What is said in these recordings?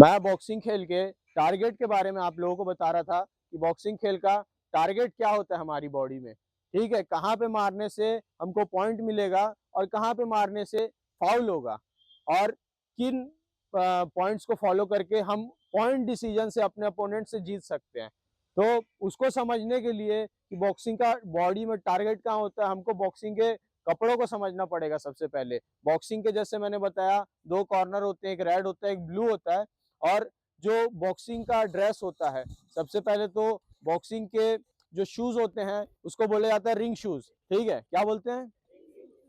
मैं बॉक्सिंग खेल के टारगेट के बारे में आप लोगों को बता रहा था कि बॉक्सिंग खेल का टारगेट क्या होता है हमारी बॉडी में। ठीक है, कहाँ पे मारने से हमको पॉइंट मिलेगा और कहाँ पे मारने से फाउल होगा, और किन पॉइंट्स को फॉलो करके हम पॉइंट डिसीजन से अपने अपोनेंट से जीत सकते हैं। तो उसको समझने के लिए कि बॉक्सिंग का बॉडी में टारगेट कहाँ होता है, हमको बॉक्सिंग के कपड़ों को समझना पड़ेगा सबसे पहले। बॉक्सिंग के जैसे मैंने बताया, दो कॉर्नर होते हैं, एक रेड होता है, एक ब्लू होता है। और जो बॉक्सिंग का ड्रेस होता है, सबसे पहले तो बॉक्सिंग के जो शूज होते हैं उसको बोला जाता है रिंग शूज। ठीक है, क्या बोलते हैं?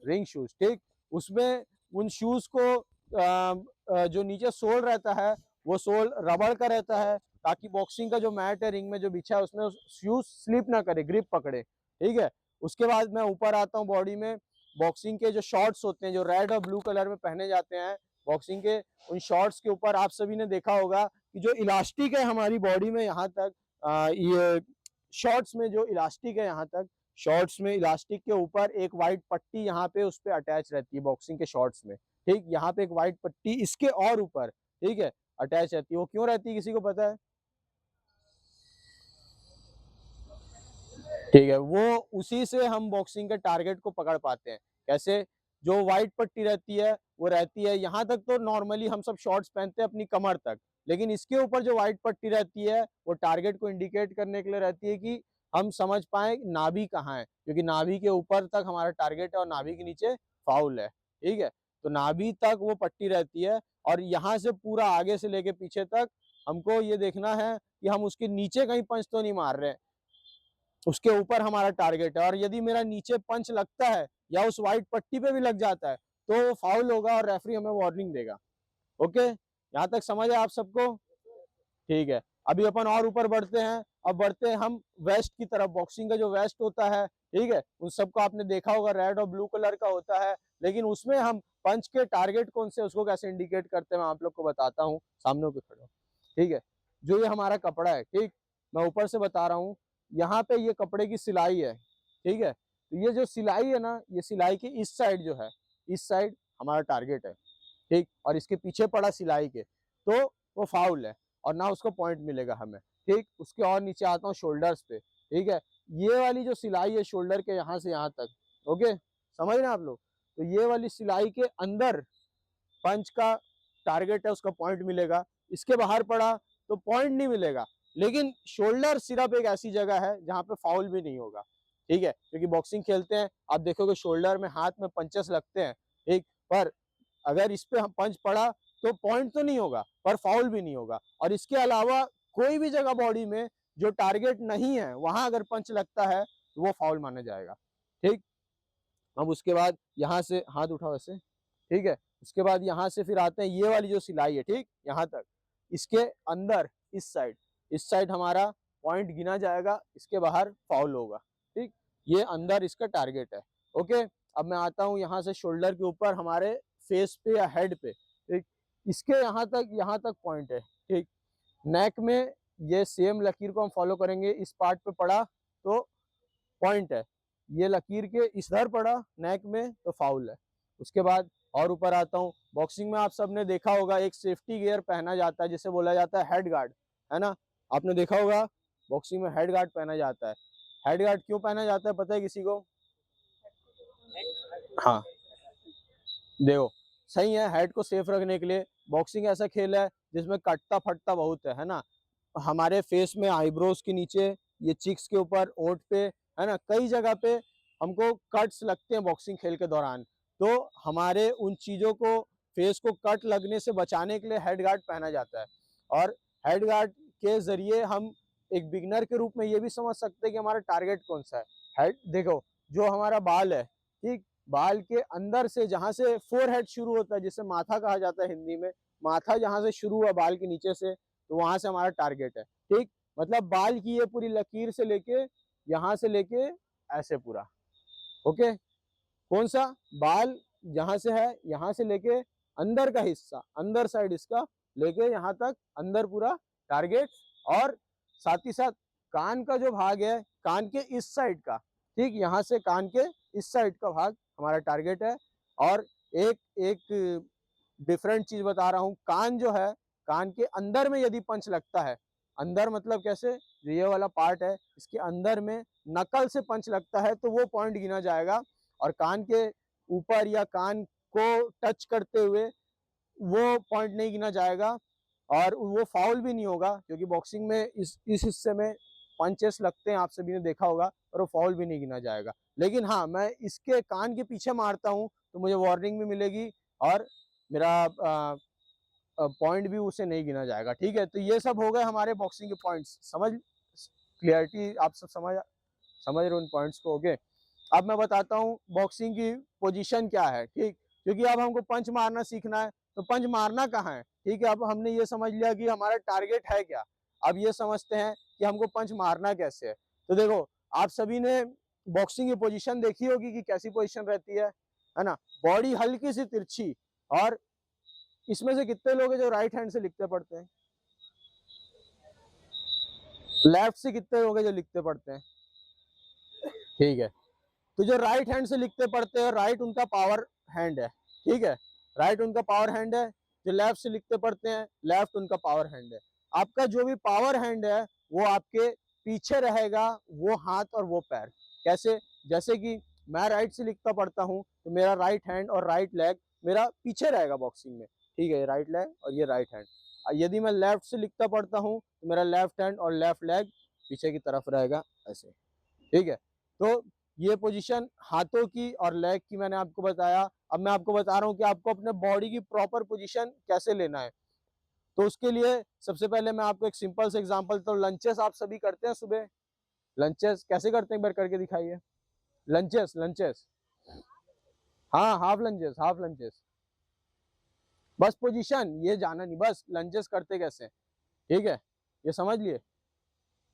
Ring shoes. ठीक, उसमें उन शूज को जो नीचे सोल रहता है वो सोल रबड़ का रहता है, ताकि बॉक्सिंग का जो मैट है रिंग में जो बिछा है उसमें शूज स्लिप ना करे, ग्रिप पकड़े। ठीक है, उसके बाद मैं ऊपर आता हूँ बॉडी में। बॉक्सिंग के जो शॉर्ट्स होते हैं जो रेड और ब्लू कलर में पहने जाते हैं बॉक्सिंग के, उन शॉर्ट्स के ऊपर आप सभी ने देखा होगा कि जो इलास्टिक है हमारी बॉडी में यहाँ तक, ये शॉर्ट्स में जो इलास्टिक है यहाँ तक, शॉर्ट्स में इलास्टिक के ऊपर एक वाइट पट्टी यहाँ पे उस पे अटैच रहती है बॉक्सिंग के शॉर्ट्स में। ठीक, यहाँ पे एक वाइट पट्टी इसके और ऊपर, ठीक है, अटैच रहती है। वो क्यों रहती है, किसी को पता है? ठीक है, वो उसी से हम बॉक्सिंग के टारगेट को पकड़ पाते हैं। कैसे? जो व्हाइट पट्टी रहती है वो रहती है यहाँ तक, तो नॉर्मली हम सब शॉर्ट्स पहनते हैं अपनी कमर तक, लेकिन इसके ऊपर जो व्हाइट पट्टी रहती है वो टारगेट को इंडिकेट करने के लिए रहती है कि हम समझ पाए नाभि कहाँ है, क्योंकि नाभि के ऊपर तक हमारा टारगेट है और नाभि के नीचे फाउल है। ठीक है, तो नाभि तक वो पट्टी रहती है, और यहाँ से पूरा आगे से लेके पीछे तक हमको ये देखना है कि हम उसके नीचे कहीं पंच तो नहीं मार रहे हैं, उसके ऊपर हमारा टारगेट है। और यदि मेरा नीचे पंच लगता है या उस व्हाइट पट्टी पे भी लग जाता है तो वो फाउल होगा और रेफरी हमें वार्निंग देगा। ओके, यहाँ तक समझ है आप सबको? ठीक है, अभी अपन और ऊपर बढ़ते हैं। अब बढ़ते हैं हम वेस्ट की तरफ। बॉक्सिंग का जो वेस्ट होता है, ठीक है, उन सबको आपने देखा होगा, रेड और ब्लू कलर का होता है, लेकिन उसमें हम पंच के टारगेट कौन से उसको कैसे इंडिकेट करते हैं मैं आप लोग को बताता हूँ। सामने होकर खड़े हो। ठीक है, जो ये हमारा कपड़ा है, ठीक, मैं ऊपर से बता रहा हूँ, यहाँ पे ये कपड़े की सिलाई है। ठीक है, तो ये जो सिलाई है ना, ये सिलाई की इस साइड जो है, इस साइड हमारा टारगेट है। ठीक, और इसके पीछे पड़ा सिलाई के, तो वो फाउल है और ना उसको पॉइंट मिलेगा हमें। ठीक, उसके और नीचे आता हूँ शोल्डर्स पे। ठीक है, ये वाली जो सिलाई है शोल्डर के यहाँ से यहाँ तक, ओके, समझ रहे हैं आप लोग? तो ये वाली सिलाई के अंदर पंच का टारगेट है, उसका पॉइंट मिलेगा। इसके बाहर पड़ा तो पॉइंट नहीं मिलेगा, लेकिन शोल्डर सिर्फ एक ऐसी जगह है जहां पे फाउल भी नहीं होगा। ठीक है, क्योंकि बॉक्सिंग खेलते हैं आप देखोगे शोल्डर में हाथ में पंचेस लगते हैं। ठीक, पर अगर इस पे हम पंच पड़ा तो पॉइंट तो नहीं होगा पर फाउल भी नहीं होगा। और इसके अलावा कोई भी जगह बॉडी में जो टारगेट नहीं है वहां अगर पंच लगता है तो वो फाउल माना जाएगा। ठीक, हम उसके बाद यहाँ से हाथ उठाओ ऐसे। ठीक है, उसके बाद यहाँ से फिर आते हैं, ये वाली जो सिलाई है, ठीक, यहाँ तक, इसके अंदर इस साइड हमारा पॉइंट गिना जाएगा, इसके बाहर फाउल होगा। ठीक, ये अंदर इसका टारगेट है। ओके, अब मैं आता हूँ यहाँ से शोल्डर के ऊपर हमारे फेस पे या हेड पे। ठीक, इसके यहाँ तक पॉइंट है। ठीक, नेक में ये सेम लकीर को हम फॉलो करेंगे, इस पार्ट पे पड़ा तो पॉइंट है, ये लकीर के इधर पड़ा नेक में तो फाउल है। उसके बाद और ऊपर आता हूँ, बॉक्सिंग में आप सबने देखा होगा एक सेफ्टी गियर पहना जाता है जिसे बोला जाता है हेड गार्ड, है ना? आपने देखा होगा बॉक्सिंग में हेड गार्ड पहना जाता है। हेड गार्ड क्यों पहना जाता है पता है किसी को? हाँ, देखो, सही है, हेड को सेफ रखने के लिए। बॉक्सिंग ऐसा खेल है जिसमें कटता फटता बहुत है ना? हमारे फेस में आईब्रोज के नीचे, ये चिक्स के ऊपर, ओंठ पे, है ना, कई जगह पे हमको कट्स लगते हैं बॉक्सिंग खेल के दौरान। तो हमारे उन चीजों को, फेस को कट लगने से बचाने के लिए हेड गार्ड पहना जाता है। और हेड गार्ड के जरिए हम एक बिगनर के रूप में ये भी समझ सकते हैं कि हमारा टारगेट कौन सा है। हेड देखो, जो हमारा बाल है, ठीक, बाल के अंदर से जहां से फोर हेड शुरू होता है, जिसे माथा कहा जाता है हिंदी में, माथा जहां से शुरू हुआ बाल के नीचे से, तो वहां से हमारा टारगेट है। ठीक, मतलब बाल की ये पूरी लकीर से लेके यहाँ से लेके ऐसे पूरा। ओके, कौन सा बाल जहां से है, यहाँ से लेके अंदर का हिस्सा, अंदर साइड इसका लेके यहाँ तक अंदर पूरा टारगेट। और साथ ही साथ कान का जो भाग है, कान के इस साइड का, ठीक, यहाँ से कान के इस साइड का भाग हमारा टारगेट है। और एक एक डिफरेंट चीज बता रहा हूँ, कान जो है, कान के अंदर में यदि पंच लगता है, अंदर मतलब कैसे, जो ये वाला पार्ट है इसके अंदर में नकल से पंच लगता है तो वो पॉइंट गिना जाएगा। और कान के ऊपर या कान को टच करते हुए वो पॉइंट नहीं गिना जाएगा और वो फाउल भी नहीं होगा, क्योंकि बॉक्सिंग में इस हिस्से में पंचेस लगते हैं, आप सभी ने देखा होगा, और वो फाउल भी नहीं गिना जाएगा। लेकिन हाँ, मैं इसके कान के पीछे मारता हूँ तो मुझे वार्निंग भी मिलेगी और मेरा पॉइंट भी उसे नहीं गिना जाएगा। ठीक है, तो ये सब हो गए हमारे बॉक्सिंग के पॉइंट्स। समझ, क्लियरिटी आप सब समझ रहे हो उन पॉइंट्स को? ओके, अब मैं बताता हूँ बॉक्सिंग की पोजीशन क्या है। ठीक, क्योंकि अब हमको पंच मारना सीखना है, तो पंच मारना कहाँ है। ठीक है, अब हमने ये समझ लिया कि हमारा टारगेट है क्या, अब ये समझते हैं कि हमको पंच मारना कैसे है। तो देखो, आप सभी ने बॉक्सिंग की पोजीशन देखी होगी कि कैसी पोजीशन रहती है ना। बॉडी हल्की सी तिरछी, और इसमें से कितने लोग हैं जो राइट हैंड से लिखते पढ़ते हैं? लेफ्ट से कितने लोग हैं जो लिखते पढ़ते हैं? ठीक है, तो जो राइट हैंड से लिखते पढ़ते हैं, राइट उनका पावर हैंड है। ठीक है, राइट उनका पावर हैंड है। जो लेफ्ट से लिखते पढ़ते हैं, लेफ्ट उनका पावर हैंड है। आपका जो भी पावर हैंड है वो आपके पीछे रहेगा, वो हाथ और वो पैर। कैसे? जैसे कि मैं राइट से लिखता पढ़ता हूँ तो मेरा राइट हैंड और राइट लेग मेरा पीछे रहेगा बॉक्सिंग में। ठीक है, ये राइट लेग और ये राइट हैंड। यदि मैं लेफ्ट से लिखता पढ़ता हूँ तो मेरा लेफ्ट हैंड और लेफ्ट लेग पीछे की तरफ रहेगा, ऐसे। ठीक है, तो ये पोजीशन हाथों की और लेग की मैंने आपको बताया। अब मैं आपको बता रहा हूँ कि आपको अपने बॉडी की प्रॉपर पोजीशन कैसे लेना है। तो उसके लिए सबसे पहले मैं आपको एक सिंपल से एग्जांपल, तो लंचेस आप सभी करते हैं सुबह, लंचेस कैसे करते हैं एक बार करके दिखाइए। लंचेस, लंचेस, हाँ, हाफ लंचेस, हाफ लंचेस। बस पोजीशन ये जाना नहीं, बस लंचेस करते कैसे। ठीक है, ये समझ लिए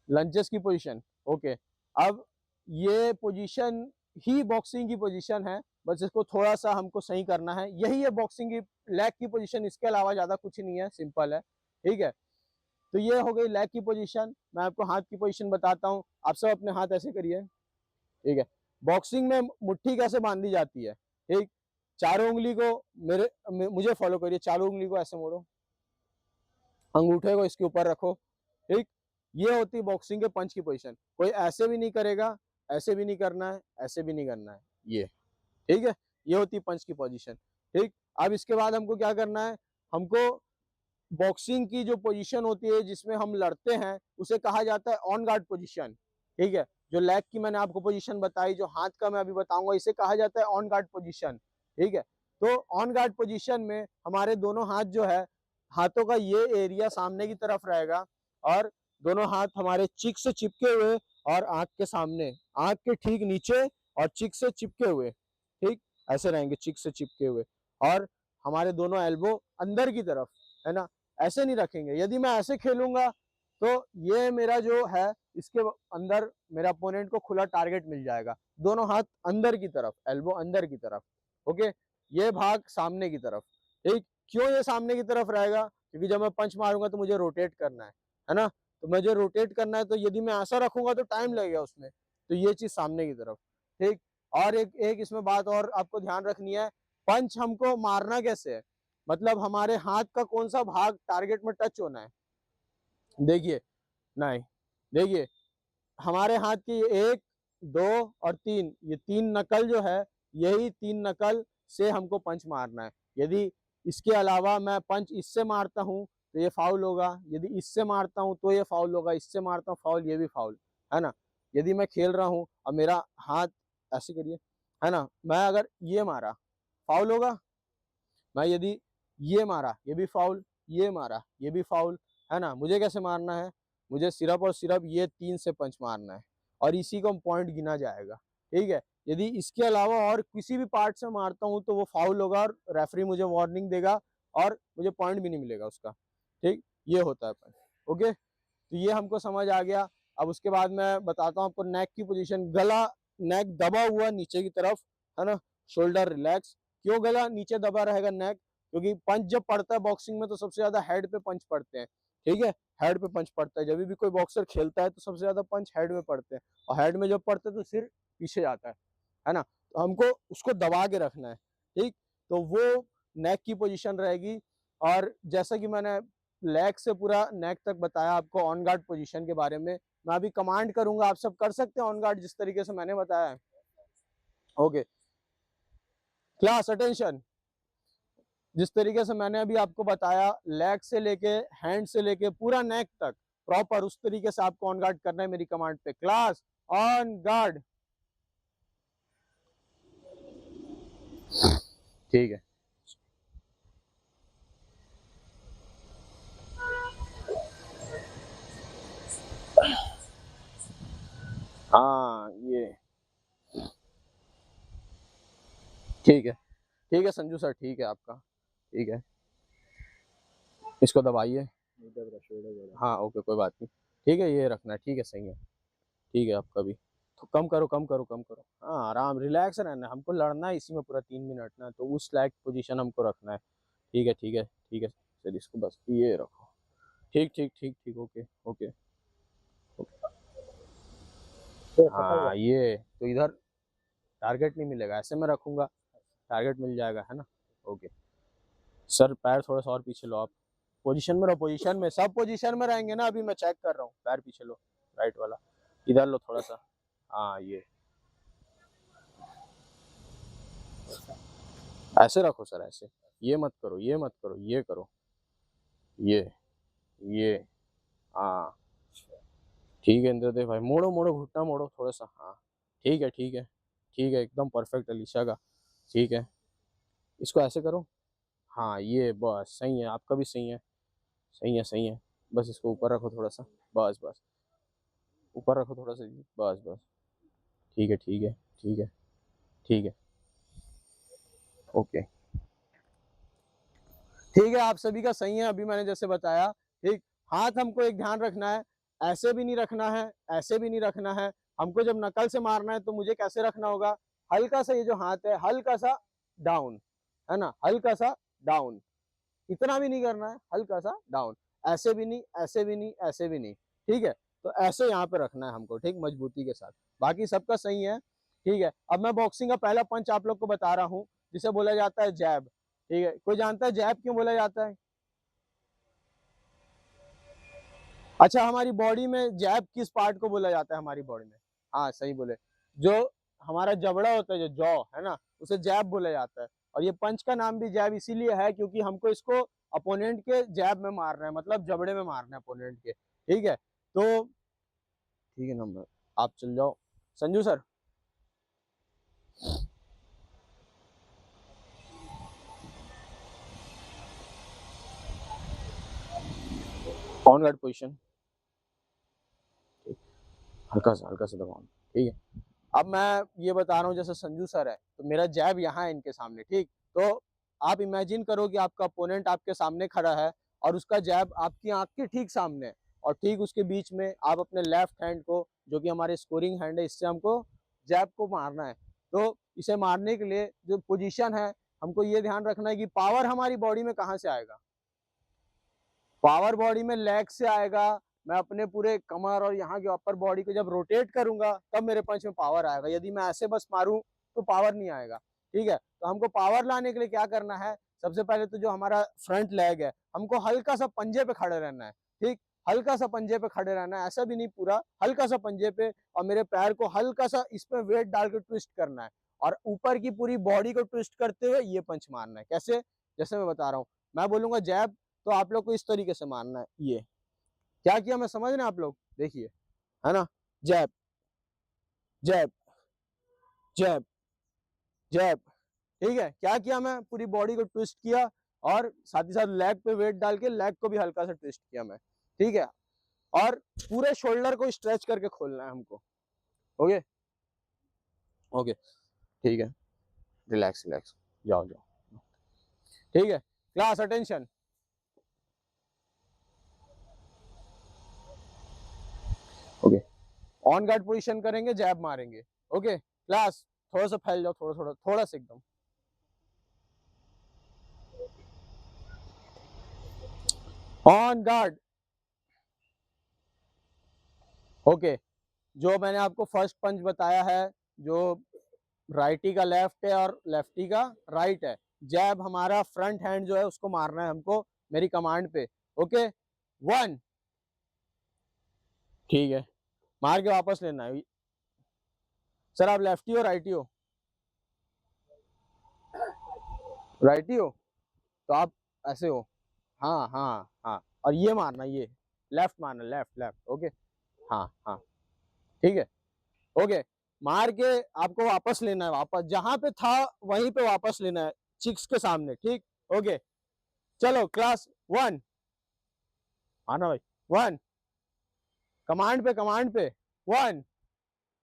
लंचेस की पोजीशन। ओके, अब ये पोजीशन ही बॉक्सिंग की पोजीशन है, बस इसको थोड़ा सा हमको सही करना है। यही है बॉक्सिंग की लेग की पोजीशन, इसके अलावा ज्यादा कुछ नहीं है, सिंपल है। ठीक है, तो ये हो गई लेग की पोजीशन। मैं आपको हाथ की पोजीशन बताता हूँ, आप सब अपने हाथ ऐसे करिए। ठीक है, बॉक्सिंग में मुट्ठी कैसे बांधी जाती है। ठीक, चारों उंगली को मुझे फॉलो करिए, चारों उंगली को ऐसे मोड़ो, अंगूठे को इसके ऊपर रखो। ठीक, ये होती है बॉक्सिंग के पंच की पोजीशन। कोई ऐसे भी नहीं करेगा, ऐसे भी नहीं करना है, ऐसे भी नहीं करना है, ये। ठीक है, ये होती है पंच की पोजीशन। ठीक, अब इसके बाद हमको क्या करना है, हमको बॉक्सिंग की जो पोजीशन होती है जिसमें हम लड़ते हैं उसे कहा जाता है ऑन गार्ड पोजीशन। ठीक है, जो लेग की मैंने आपको पोजीशन बताई, जो हाथ का मैं अभी बताऊंगा, इसे कहा जाता है ऑन गार्ड पोजीशन। ठीक है, तो ऑन गार्ड पोजीशन में हमारे दोनों हाथ जो है, हाथों का ये एरिया सामने की तरफ रहेगा और दोनों हाथ हमारे चिक से चिपके हुए और आंख के सामने, आंख के ठीक नीचे और चिक से चिपके हुए। ठीक, ऐसे रहेंगे चिक से चिपके हुए, और हमारे दोनों एल्बो अंदर की तरफ, है ना। ऐसे नहीं रखेंगे। यदि मैं ऐसे खेलूंगा तो ये मेरा जो है, इसके अंदर मेरा अपोनेंट को खुला टारगेट मिल जाएगा। दोनों हाथ अंदर की तरफ, एल्बो अंदर की तरफ। ओके, ये भाग सामने की तरफ। ठीक, क्यों ये सामने की तरफ रहेगा, क्योंकि जब मैं पंच मारूंगा तो मुझे रोटेट करना है ना। तो मुझे रोटेट करना है, तो यदि मैं ऐसा रखूंगा तो टाइम लगेगा उसमें, तो ये चीज सामने की तरफ। ठीक, और एक इसमें बात और आपको ध्यान रखनी है, पंच हमको मारना कैसे है, मतलब हमारे हाथ का कौन सा भाग टारगेट में टच होना है। देखिए, नहीं, देखिए, हमारे हाथ की 1, 2 और 3, ये 3 नकल जो है, यही 3 नकल से हमको पंच मारना है। यदि इसके अलावा मैं पंच इससे मारता हूँ तो ये फाउल होगा, यदि इससे मारता हूँ तो ये फाउल होगा, इससे मारता हूँ फाउल, ये भी फाउल, है ना। यदि मैं खेल रहा हूँ और मेरा हाथ ऐसे करिए, है ना, मैं अगर ये मारा फाउल होगा, मैं यदि ये मारा ये भी फाउल, ये मारा ये भी फाउल, है ना। मुझे कैसे मारना है, मुझे सिर्फ और सिर्फ ये 3 से पंच मारना है और इसी को पॉइंट गिना जाएगा। ठीक है, यदि इसके अलावा और किसी भी पार्ट से मारता हूँ तो वो फाउल होगा और रेफरी मुझे वार्निंग देगा और मुझे पॉइंट भी नहीं मिलेगा उसका। ठीक, ये होता है पंच। ओके, तो ये हमको समझ आ गया। अब उसके बाद मैं बताता हूँ आपको नेक की पोजीशन। गला, नेक दबा हुआ नीचे की तरफ, है ना, शोल्डर रिलैक्स। क्यों गला नीचे दबा रहेगा नेक, क्योंकि पंच जब पड़ता है बॉक्सिंग में तो सबसे ज्यादा हेड पे पंच पड़ते हैं। ठीक है, हेड पे पंच पड़ता है, जब भी कोई बॉक्सर खेलता है तो सबसे ज्यादा पंच हेड में पड़ते हैं, और हेड में जब पड़ते हैं तो सिर पीछे जाता है ना। तो हमको उसको दबा के रखना है। ठीक, तो वो नेक की पोजीशन रहेगी। और जैसा कि मैंने लेग से पूरा नेक तक बताया आपको ऑन गार्ड पोजीशन के बारे में। मैं अभी कमांड करूंगा, आप सब कर सकते हैं ऑन गार्ड जिस तरीके से मैंने बताया है। Okay class attention. जिस तरीके से मैंने अभी आपको बताया, लेग से लेके हैंड से लेके पूरा नेक तक प्रॉपर उस तरीके से आपको ऑन गार्ड करना है मेरी कमांड पे। Class on guard. ठीक है, हाँ ये ठीक है संजू सर, ठीक है आपका, ठीक है। इसको दबाइए। हाँ ओके कोई बात नहीं, ठीक है ये रखना है, ठीक है सही है, ठीक है आपका भी। तो कम करो कम करो कम करो, हाँ आराम रिलैक्स रहना है, हमको लड़ना है इसी में पूरा 3 मिनट ना, तो उस लाइक पोजीशन हमको रखना है। ठीक है ठीक है ठीक है सर, इसको बस ये रखो। ठीक ठीक ठीक ठीक ओके ओके। हाँ ये तो इधर टारगेट नहीं मिलेगा, ऐसे में रखूंगा टारगेट मिल जाएगा, है ना। ओके सर पैर थोड़ा सा और पीछे लो आप, पोजीशन में रहो, पोजीशन में, सब पोजीशन में रहेंगे ना, अभी मैं चेक कर रहा हूँ, पैर पीछे लो, राइट वाला इधर लो थोड़ा सा, हाँ ये ऐसे रखो सर, ऐसे, ये मत करो ये मत करो, ये करो, ये हाँ ठीक है इंद्रदेव भाई, मोड़ो मोड़ो घुटना मोड़ो थोड़ा सा, हाँ ठीक है ठीक है ठीक है एकदम परफेक्ट अलीशा का, ठीक है इसको ऐसे करो, हाँ ये बस सही है, आपका भी सही है, सही है सही है। बस इसको ऊपर रखो थोड़ा सा, बस बस ऊपर रखो थोड़ा सा जी, बस बस ठीक है ठीक है ठीक है ठीक है ओके ठीक है, आप सभी का सही है अभी मैंने जैसे बताया। ठीक, हाथ हमको एक ध्यान रखना है, ऐसे भी नहीं रखना है, ऐसे भी नहीं रखना है। हमको जब नकल से मारना है तो मुझे कैसे रखना होगा, हल्का सा ये जो हाथ है हल्का सा डाउन, है ना, हल्का सा डाउन, इतना भी नहीं करना है, हल्का सा डाउन, ऐसे भी नहीं ऐसे भी नहीं ऐसे भी नहीं, ठीक है। तो ऐसे यहाँ पे रखना है हमको, ठीक, मजबूती के साथ, बाकी सबका सही है। ठीक है, अब मैं बॉक्सिंग का पहला पंच आप लोग को बता रहा हूँ, जिसे बोला जाता है जैब। ठीक है, कोई जानता है जैब क्यों बोला जाता है? अच्छा, हमारी बॉडी में जैब किस पार्ट को बोला जाता है हमारी बॉडी में? हाँ सही बोले, जो हमारा जबड़ा होता है, जो जॉ है ना, उसे जैब बोला जाता है। और ये पंच का नाम भी जैब इसीलिए है क्योंकि हमको इसको अपोनेंट के जैब में मारना है, मतलब जबड़े में मारना है अपोनेंट के। ठीक है, तो ठीक है नंबर, आप चल जाओ Sanju sir. On guard position, हल्का सा दबाओ, ठीक है। अब मैं ये बता रहा हूँ, जैसे संजू सर है तो मेरा जैब यहाँ है इनके सामने, ठीक, तो आप इमेजिन करो कि आपका अपोनेंट आपके सामने खड़ा है और उसका जैब आपकी आंख के ठीक सामने है, और ठीक उसके बीच में आप अपने लेफ्ट हैंड को, जो कि हमारे स्कोरिंग हैंड है, इससे हमको जैब को मारना है। तो इसे मारने के लिए जो पोजीशन है, हमको ये ध्यान रखना है कि पावर हमारी बॉडी में कहाँ से आएगा, पावर बॉडी में लेग से आएगा। मैं अपने पूरे कमर और यहाँ के अपर बॉडी को जब रोटेट करूंगा तब मेरे पंच में पावर आएगा, यदि मैं ऐसे बस मारूं तो पावर नहीं आएगा। ठीक है, तो हमको पावर लाने के लिए क्या करना है, सबसे पहले तो जो हमारा फ्रंट लेग है, हमको हल्का सा पंजे पे खड़े रहना है। ठीक, हल्का सा पंजे पे खड़े रहना है, ऐसा भी नहीं पूरा, हल्का सा पंजे पे, और मेरे पैर को हल्का सा इस पे वेट डाल के ट्विस्ट करना है, और ऊपर की पूरी बॉडी को ट्विस्ट करते हुए ये पंच मारना है। कैसे? जैसे मैं बता रहा हूँ, मैं बोलूंगा जैब, तो आप लोग को इस तरीके से मारना है। ये क्या किया मैं समझ रहे हैं आप लोग, देखिए, है ना, जैब जैब जैब जैब। ठीक है, क्या किया मैं, पूरी बॉडी को ट्विस्ट किया, और साथ ही साथ लेग पे वेट डाल के लेग को भी हल्का सा ट्विस्ट किया मैं। ठीक है, और पूरे शोल्डर को स्ट्रेच करके खोलना है हमको। ओके ओके ठीक है, रिलैक्स रिलैक्स, जाओ जाओ। ठीक है, class attention. Okay, on guard position करेंगे, जैब मारेंगे। ओके क्लास, थोड़ा सा फैल जाओ, थोड़ा थोड़ा थोड़ा सा एकदम, ऑन गार्ड। ओके, जो मैंने आपको फर्स्ट पंच बताया है, जो राइटी का लेफ्ट है और लेफ्टी का राइट है, जैब हमारा फ्रंट हैंड जो है उसको मारना है हमको मेरी कमांड पे। ओके 1, ठीक है, मार के वापस लेना है। सर आप लेफ्टी हो राइटी हो? राइटी हो तो आप ऐसे हो, हाँ हाँ हाँ, और ये मारना, ये लेफ्ट मारना, लेफ्ट लेफ्ट, ओके, हाँ हाँ, ठीक है, ओके, मार के आपको वापस लेना है, वापस जहां पे था वहीं पे वापस लेना है, चिक्स के सामने, ठीक, ओके, चलो क्लास 1, आना भाई, 1, कमांड पे 1,